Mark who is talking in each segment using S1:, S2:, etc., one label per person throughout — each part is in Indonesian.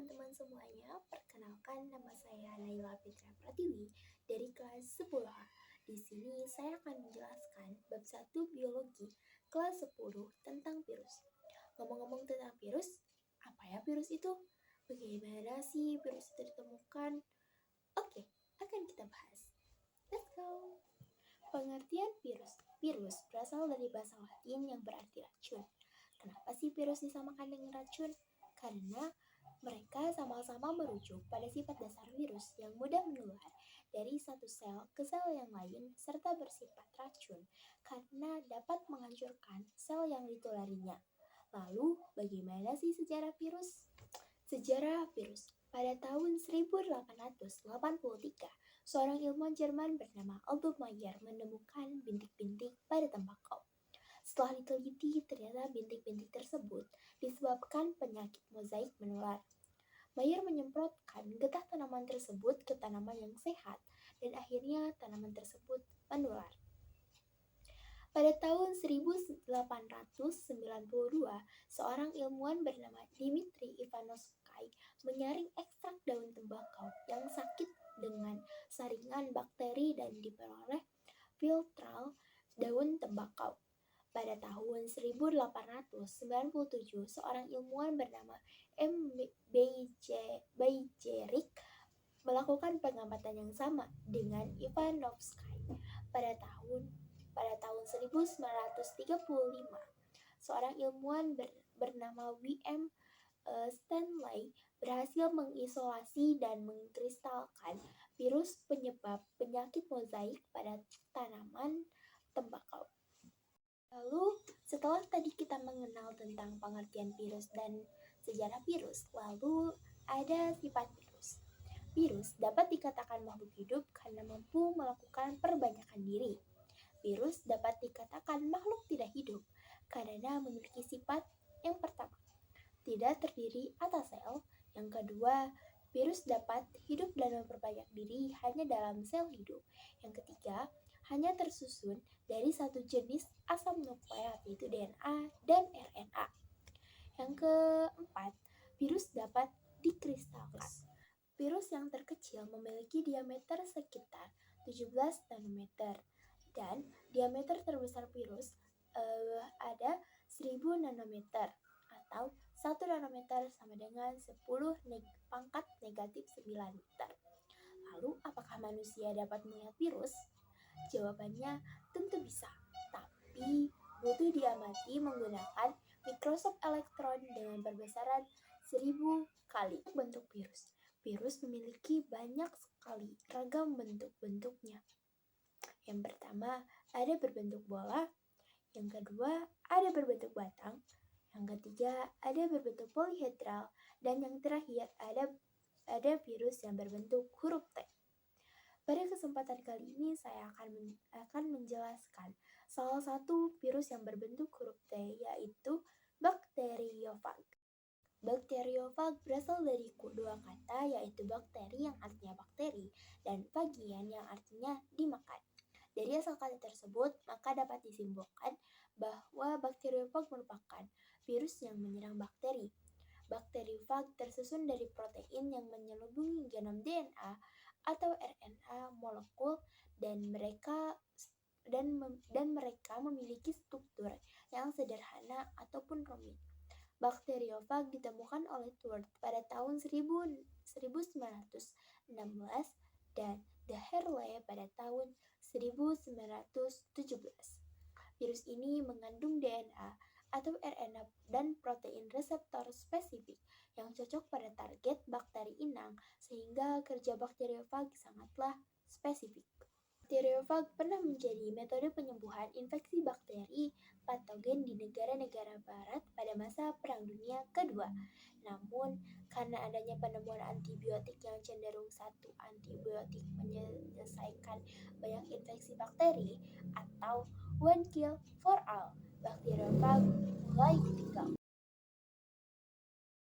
S1: teman-teman semuanya, perkenalkan nama saya Naila Fitra Pratiwi dari kelas 10A. Di sini saya akan menjelaskan bab 1 biologi kelas 10 tentang virus. Ngomong-ngomong tentang virus, apa ya virus itu? Bagaimana sih virus itu ditemukan? Oke, akan kita bahas. Let's go! Pengertian virus. Virus berasal dari bahasa Latin yang berarti racun. Kenapa sih virus disamakan dengan racun? Karena mereka sama-sama merujuk pada sifat dasar virus yang mudah menular dari satu sel ke sel yang lain serta bersifat racun karena dapat menghancurkan sel yang ditularinya. Lalu, bagaimana sih sejarah virus? Sejarah virus. Pada tahun 1883, seorang ilmuwan Jerman bernama Otto Mayer menemukan bintik-bintik pada tembakau. Setelah diteliti, ternyata bintik-bintik tersebut disebabkan penyakit mozaik menular. Mayer menyemprotkan getah tanaman tersebut ke tanaman yang sehat dan akhirnya tanaman tersebut menular. Pada tahun 1892, seorang ilmuwan bernama Dmitri Ivanovsky menyaring ekstrak daun tembakau yang sakit dengan saringan bakteri dan diperoleh filtral daun tembakau. Pada tahun 1897, seorang ilmuwan bernama M. Bajeric melakukan pengamatan yang sama dengan Ivanovsky. Pada tahun 1935, seorang ilmuwan bernama W.M. Stanley berhasil mengisolasi dan mengkristalkan virus penyebab penyakit mozaik pada tanaman tembakau. Lalu, setelah tadi kita mengenal tentang pengertian virus dan sejarah virus, lalu ada sifat virus. Virus dapat dikatakan makhluk hidup karena mampu melakukan perbanyakan diri. Virus dapat dikatakan makhluk tidak hidup karena memiliki sifat yang pertama, tidak terdiri atas sel. Yang kedua, virus dapat hidup dan memperbanyak diri hanya dalam sel hidup. Yang ketiga, hanya tersusun dari satu jenis asam nukleat yaitu DNA dan RNA. Yang keempat, virus dapat dikristalkan. Virus yang terkecil memiliki diameter sekitar 17 nanometer dan diameter terbesar virus ada 1000 nanometer atau 1 nanometer sama dengan 10 pangkat negatif 9 meter. Lalu, apakah manusia dapat melihat virus? Jawabannya tentu bisa, tapi butuh diamati menggunakan mikroskop elektron dengan perbesaran 1000 kali. Bentuk virus. Virus memiliki banyak sekali ragam bentuk-bentuknya. Yang pertama, ada berbentuk bola. Yang kedua, ada berbentuk batang. Yang ketiga, ada berbentuk polihedral. Dan yang terakhir, ada virus yang berbentuk huruf T. Pada kesempatan kali ini saya akan menjelaskan salah satu virus yang berbentuk huruf T, yaitu bakteriofag. Bakteriofag berasal dari dua kata, yaitu bakteri yang artinya bakteri dan fagian yang artinya dimakan. Dari asal kata tersebut, maka dapat disimpulkan bahwa bakteriofag merupakan virus yang menyerang bakteri. Bakteriofag tersusun dari protein yang menyelubungi genom DNA atau RNA molekul dan mereka memiliki struktur yang sederhana ataupun rumit. Bakteriofag ditemukan oleh Twort pada tahun 1916 dan De Herle pada tahun 1917. Virus ini mengandung DNA atau RNA dan protein reseptor spesifik yang cocok pada target bakteri inang sehingga kerja bakteriofag sangatlah spesifik. Bakteriofag pernah menjadi metode penyembuhan infeksi bakteri patogen di negara-negara barat pada masa Perang Dunia Kedua. Namun, karena adanya penemuan antibiotik yang cenderung satu antibiotik menyelesaikan banyak infeksi bakteri atau one kill for all, bakteriofag mulai ditinggal.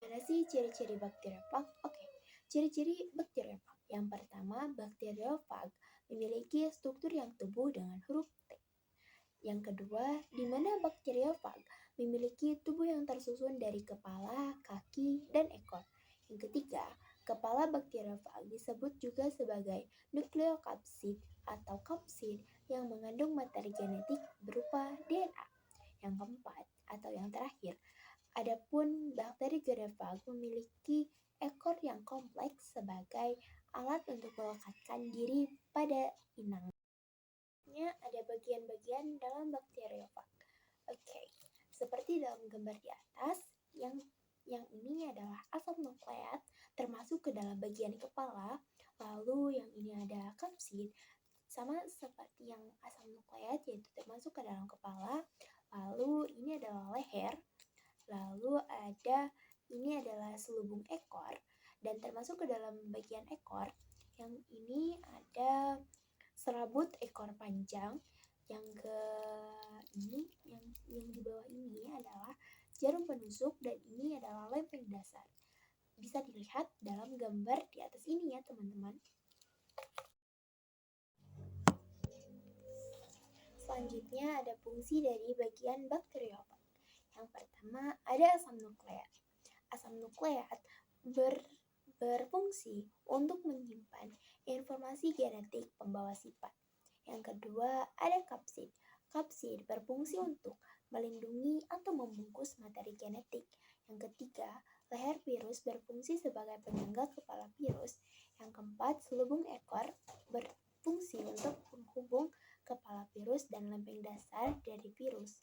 S1: Mana sih ciri-ciri bakteriofag? Oke, ciri-ciri bakteriofag. Yang pertama, bakteriofag memiliki struktur yang tubuh dengan huruf T. Yang kedua, di mana bakteriofag memiliki tubuh yang tersusun dari kepala, kaki, dan ekor. Yang ketiga, kepala bakteriofag disebut juga sebagai nukleokapsid atau kapsid yang mengandung materi genetik berupa DNA. Yang keempat atau yang terakhir, adapun bakteri geofag memiliki ekor yang kompleks sebagai alat untuk melekatkan diri pada inang. Ada bagian-bagian dalam bakteriofag. Oke, seperti dalam gambar di atas, yang ini adalah asam nukleat termasuk ke dalam bagian kepala, lalu yang ini ada kapsid, sama seperti yang asam nukleat yaitu termasuk ke dalam kepala, lalu ini adalah leher, lalu ini adalah selubung ekor, dan termasuk ke dalam bagian ekor, yang ini ada serabut ekor panjang, yang di bawah ini adalah jarum penusuk, dan ini adalah lempeng dasar. Bisa dilihat dalam gambar di atas ini ya teman-teman. Selanjutnya ada fungsi dari bagian bakteriofag. Yang pertama ada asam nukleat. Asam nukleat berfungsi untuk menyimpan informasi genetik pembawa sifat. Yang kedua ada kapsid. Kapsid berfungsi untuk melindungi atau membungkus materi genetik. Yang ketiga, leher virus berfungsi sebagai penyangga kepala virus. Yang keempat, selubung ekor berfungsi untuk menghubung kepala virus dan lempeng dasar dari virus.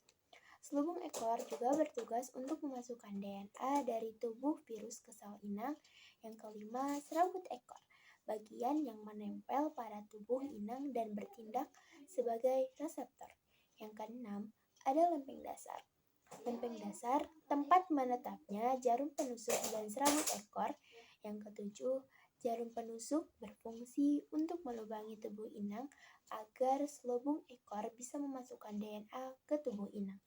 S1: Selubung ekor juga bertugas untuk memasukkan DNA dari tubuh virus ke sel inang. Yang kelima, serabut ekor, bagian yang menempel pada tubuh inang dan bertindak sebagai reseptor. Yang keenam, ada lempeng dasar. Lempeng dasar, tempat menetapnya jarum penusuk dan serabut ekor. Yang ketujuh, jarum penusuk berfungsi untuk melubangi tubuh inang agar selubung ekor bisa memasukkan DNA ke tubuh inang.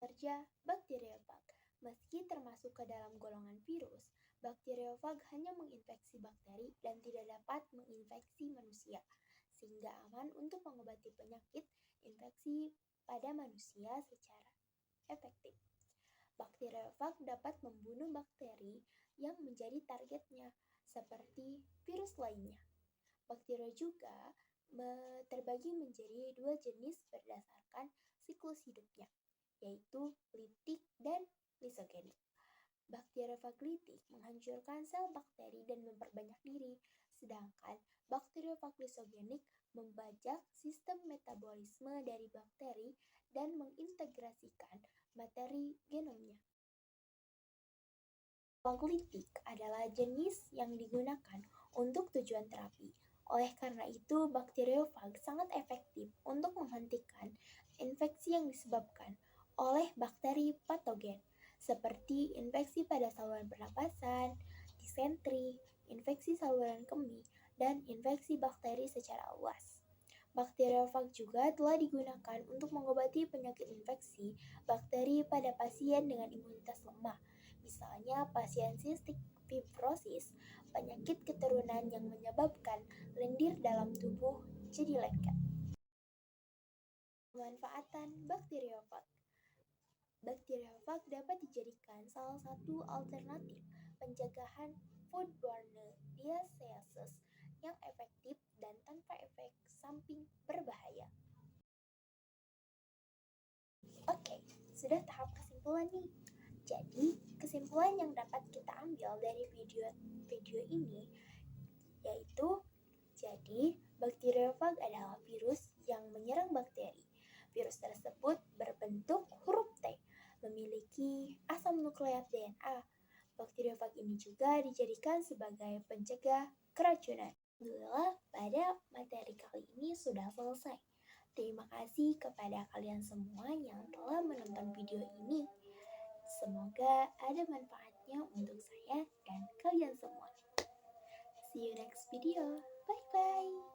S1: Kerja bakteriofag. Meski termasuk ke dalam golongan virus, bakteriofag hanya menginfeksi bakteri dan tidak dapat menginfeksi manusia, sehingga aman untuk mengobati penyakit infeksi pada manusia secara efektif. Bakteriofag dapat membunuh bakteri yang menjadi targetnya, seperti virus lainnya. Bakteri juga terbagi menjadi dua jenis berdasarkan siklus hidupnya, yaitu litik dan lisogenik. Bakteriofag litik menghancurkan sel bakteri dan memperbanyak diri, sedangkan bakteriofag lisogenik membajak sistem metabolisme dari bakteri dan mengintegrasikan materi genomnya. Bakteriofag adalah jenis yang digunakan untuk tujuan terapi. Oleh karena itu, bakteriofag sangat efektif untuk menghentikan infeksi yang disebabkan oleh bakteri patogen, seperti infeksi pada saluran pernapasan, disentri, infeksi saluran kemih, dan infeksi bakteri secara luas. Bakteriofag juga telah digunakan untuk mengobati penyakit infeksi bakteri pada pasien dengan imunitas lemah, misalnya pasien cystic fibrosis, penyakit keturunan yang menyebabkan lendir dalam tubuh jadi lengket. Pemanfaatan bakteriofag. Bakteriofag dapat dijadikan salah satu alternatif pencegahan foodborne diseases yang efektif dan tanpa efek samping berbahaya. Oke, sudah tahap kesimpulan nih. Jadi, kesimpulan yang dapat kita ambil dari video ini yaitu, jadi bakteriofag adalah virus yang menyerang bakteri. Virus tersebut berbentuk huruf T, memiliki asam nukleat DNA. Bakteriofag ini juga dijadikan sebagai pencegah keracunan. Alhamdulillah, pada materi kali ini sudah selesai. Terima kasih kepada kalian semua yang telah menonton video ini. Semoga ada manfaatnya untuk saya dan kalian semua. See you next video. Bye-bye.